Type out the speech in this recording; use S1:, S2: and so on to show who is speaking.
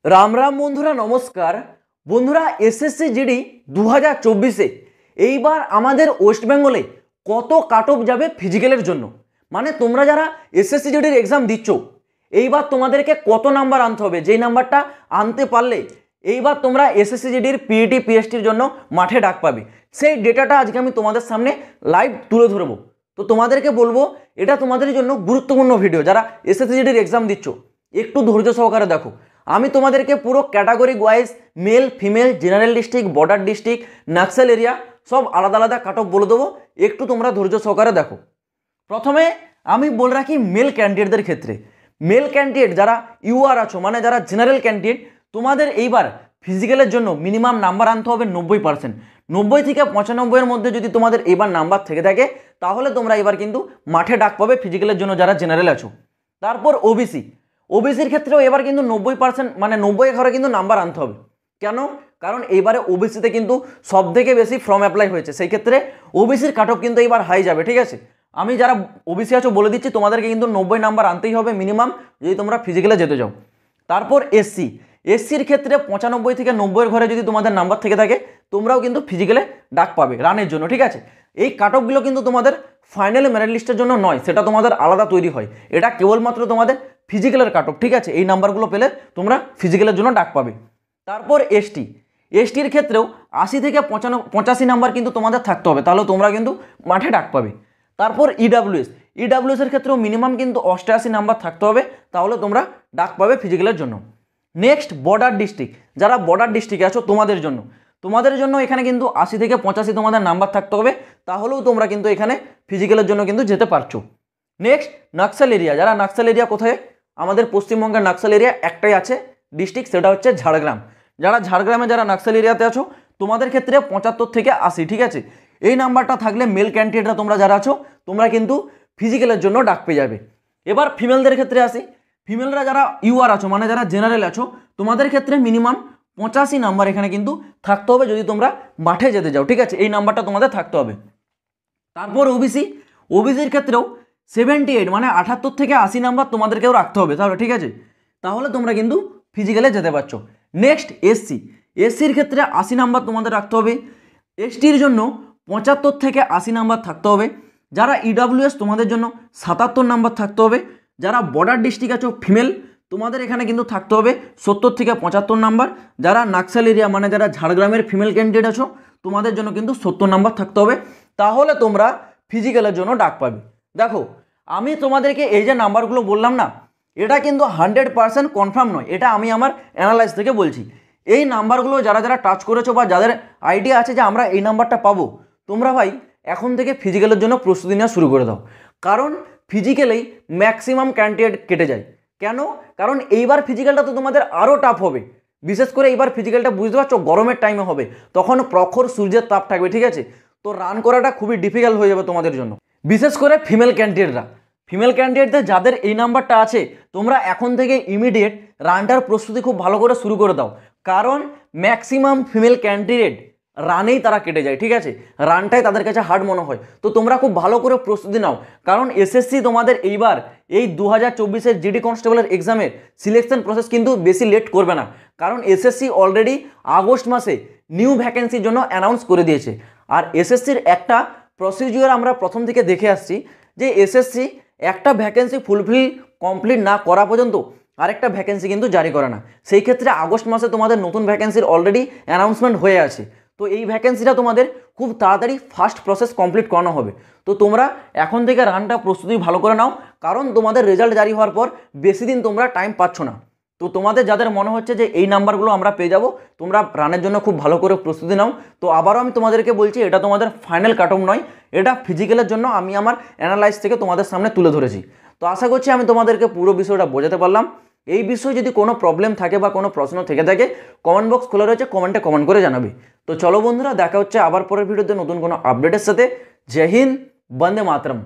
S1: রাম রাম বন্ধুরা, নমস্কার বন্ধুরা। এসএসসি জিডি 2024-এ এইবার আমাদের ওয়েস্ট বেঙ্গলে কত কাট অফ যাবে ফিজিক্যালের জন্য, মানে তোমরা যারা এসএসসি জিডির এক্সাম দিচ্ছ এইবার তোমাদেরকে কত নাম্বার আনতে হবে, যেই নাম্বারটা আনতে পারলে এইবার তোমরা এসএসসি জিডির পিইটি পিএসটির জন্য মাঠে ডাক পাবে। সেই ডেটাটা আজকে আমি তোমাদের সামনে লাইভ তুলে ধরবো। তো তোমাদেরকে বলবো এটা তোমাদের জন্য গুরুত্বপূর্ণ ভিডিও। যারা এসএসসি জিডির এক্সাম দিচ্ছ একটু ধৈর্য সহকারে দেখো। আমি তোমাদেরকে পুরো category wise male female general district border district Naxal area সব আলাদা আলাদা কাট অফ বলে দেবো, একটু তোমরা ধৈর্য সহকারে দেখো। প্রথমে আমি বলে রাখি মেল ক্যান্ডিডেটদের ক্ষেত্রে, মেল ক্যান্ডিডেট যারা ইউআর আছো মানে যারা জেনারেল ক্যান্ডিডেট, তোমাদের এইবার ফিজিক্যালের জন্য মিনিমাম নাম্বার আনতে হবে 90%। 90 থেকে 95-এর মধ্যে যদি তোমাদের এইবার নাম্বার থেকে থাকে তাহলে তোমরা এবার কিন্তু মাঠে ডাক পাবে ফিজিক্যালের জন্য যারা জেনারেল আছো। তারপর ওবিসির ক্ষেত্রেও এবার কিন্তু 90% মানে 90 ঘরে কিন্তু নাম্বার আনতে হবে। কেন? কারণ এইবারে ওবিসিতে কিন্তু সব থেকে বেশি ফর্ম অ্যাপ্লাই হয়েছে, সেই ক্ষেত্রে ওবিসির কাট অফ কিন্তু এইবার হাই যাবে। ঠিক আছে, আমি যারা ওবিসি আছো বলে দিচ্ছি তোমাদেরকে কিন্তু 90 নাম্বার আনতেই হবে মিনিমাম যদি তোমরা ফিজিক্যালে যেতে চাও। তারপর এসসির ক্ষেত্রে 95 থেকে 90-এর ঘরে যদি তোমাদের নাম্বার থেকে থাকে তোমরাও কিন্তু ফিজিক্যালে ডাক পাবে রানের জন্য। ঠিক আছে, এই কাট অফগুলো কিন্তু তোমাদের ফাইনাল মেরিট লিস্টের জন্য নয়, সেটা তোমাদের আলাদা তৈরি হয়। এটা কেবলমাত্র তোমাদের ফিজিক্যালের কাট অফ। ঠিক আছে, এই নাম্বারগুলো পেলে তোমরা ফিজিক্যালের জন্য ডাক পাবে। তারপর এসটির ক্ষেত্রেও 80 থেকে 85 নাম্বার কিন্তু তোমাদের থাকতে হবে, তাহলে তোমরা কিন্তু মাঠে ডাক পাবে। তারপর ইডাব্লিউএস এর ক্ষেত্রেও মিনিমাম কিন্তু 88 নাম্বার থাকতে হবে, তাহলে তোমরা ডাক পাবে ফিজিক্যালের জন্য। নেক্সট বর্ডার ডিস্ট্রিক্ট, যারা বর্ডার ডিস্ট্রিক্টে আছো তোমাদের জন্য এখানে কিন্তু 80 থেকে 85 তোমাদের নাম্বার থাকতে হবে, তাহলেও তোমরা কিন্তু এখানে ফিজিক্যালের জন্য কিন্তু যেতে পারছো। নেক্সট নাক্সাল এরিয়া, যারা নাক্সাল এরিয়া কোথায়, আমাদের পশ্চিমবঙ্গের নাক্সাল এরিয়া একটাই আছে ডিস্ট্রিক্ট, সেটা হচ্ছে ঝাড়গ্রাম। যারা ঝাড়গ্রামে যারা নাক্সাল এরিয়াতে আছো তোমাদের ক্ষেত্রে 75 থেকে 80। ঠিক আছে, এই নাম্বারটা থাকলে মেল ক্যান্ডিডেটরা তোমরা যারা আছো তোমরা কিন্তু ফিজিক্যালের জন্য ডাক পেয়ে যাবে। এবার ফিমেলদের ক্ষেত্রে আসি। ফিমেলরা যারা ইউআর আছো মানে যারা জেনারেল আছো তোমাদের ক্ষেত্রে মিনিমাম 85 নাম্বার এখানে কিন্তু থাকতে হবে যদি তোমরা মাঠে যেতে যাও। ঠিক আছে, এই নাম্বারটা তোমাদের থাকতে হবে। তারপর ওবিসির ক্ষেত্রেও 78 মানে 78 থেকে 80 নাম্বার তোমাদেরকেও রাখতে হবে তাহলে। ঠিক আছে, তাহলে তোমরা কিন্তু ফিজিক্যালে যেতে পারছো। নেক্সট এসসির ক্ষেত্রে 80 নাম্বার তোমাদের রাখতে হবে। এসটির জন্য 75 থেকে 80 নাম্বার থাকতে হবে। যারা ইডাব্লিউএস তোমাদের জন্য 77 নাম্বার থাকতে হবে। যারা বর্ডার ডিস্ট্রিক্ট আছো ফিমেল তোমাদের এখানে কিন্তু থাকতে হবে 70 থেকে 75 নাম্বার। যারা নাক্সাল এরিয়া মানে যারা ঝাড়গ্রামের ফিমেল ক্যান্ডিডেট আছো তোমাদের জন্য কিন্তু 70 নাম্বার থাকতে হবে, তাহলে তোমরা ফিজিক্যালের জন্য ডাক পাবে। দেখো আমি তোমাদেরকে এই যে নাম্বারগুলো বললাম না, এটা কিন্তু 100% কনফার্ম নয়, এটা আমি আমার অ্যানালাইজ থেকে বলছি। এই নাম্বারগুলো যারা যারা টাচ করেছো বা যাদের আইডিয়া আছে যে আমরা এই নাম্বারটা পাবো, তোমরা ভাই এখন থেকে ফিজিক্যালের জন্য প্রস্তুতি নেওয়া শুরু করে দাও। কারণ ফিজিক্যালেই ম্যাক্সিমাম ক্যান্ডিডেট কেটে যায়। কেন? কারণ এইবার ফিজিক্যালটা তো তোমাদের আরও টাফ হবে। বিশেষ করে এইবার ফিজিক্যালটা বুঝতে পারছো গরমের টাইমে হবে, তখন প্রখর সূর্যের তাপ থাকবে। ঠিক আছে, তো রান করাটা খুবই ডিফিকাল্ট হয়ে যাবে তোমাদের জন্য, বিশেষ করে ফিমেল ক্যান্ডিডেটদের যাদের এই নাম্বারটা আছে তোমরা এখন থেকে ইমিডিয়েট রানটার প্রস্তুতি খুব ভালো করে শুরু করে দাও। কারণ ম্যাক্সিমাম ফিমেল ক্যান্ডিডেট রানেই তারা কেটে যায়। ঠিক আছে, রানটাই তাদের কাছে হার্ড মনে হয়, তো তোমরা খুব ভালো করে প্রস্তুতি নাও। কারণ এসএসসি তোমাদের এইবার এই 2024-এর জিডি কনস্টেবলের এক্সামের সিলেকশন প্রসেস কিন্তু বেশি লেট করবে না, কারণ এসএসসি অলরেডি আগস্ট মাসে নিউ ভ্যাকেন্সির জন্য অ্যানাউন্স করে দিয়েছে। আর এসএসসির একটা প্রসিডিওর আমরা প্রথম থেকে দেখে আসছি যে এসএসসি একটা ভ্যাকেন্সি ফুলফিল কমপ্লিট না করা পর্যন্ত আরেকটা ভ্যাকেন্সি কিন্তু জারি করে না। সেই ক্ষেত্রে আগস্ট মাসে তোমাদের নতুন ভ্যাকেন্সির অলরেডি অ্যানাউন্সমেন্ট হয়ে আছে, তো এই ভ্যাকেন্সিটা তোমাদের খুব তাড়াতাড়ি ফাস্ট প্রসেস কমপ্লিট করানো হবে। তো তোমরা এখন থেকে রানটা প্রস্তুতি ভালো করে নাও, কারণ তোমাদের রেজাল্ট জারি হওয়ার পর বেশি দিন তোমরা টাইম পাচ্ছ না। তো তোমাদের যাদের মনে হচ্ছে যে এই নাম্বারগুলো আমরা পেয়ে যাব, তোমরা রানের জন্য খুব ভালো করে প্রস্তুতি নাও। তো আবারও আমি তোমাদেরকে বলছি এটা তোমাদের ফাইনাল কাট অফ নয়, এটা ফিজিক্যালের জন্য আমি আমার অ্যানালাইজ থেকে তোমাদের সামনে তুলে ধরেছি। তো আশা করছি আমি তোমাদেরকে পুরো বিষয়টা বোঝাতে পারলাম। এই বিষয়ে যদি কোনো প্রবলেম থাকে বা কোনো প্রশ্ন থেকে থাকে কমেন্ট বক্স খোলা রয়েছে, কমেন্টে কমেন্ট করে জানাবে। তো চলো বন্ধুরা, দেখা হচ্ছে আবার পরের ভিডিওতে নতুন কোনো আপডেটের সাথে। জয় হিন্দ, বন্দে মাতরম।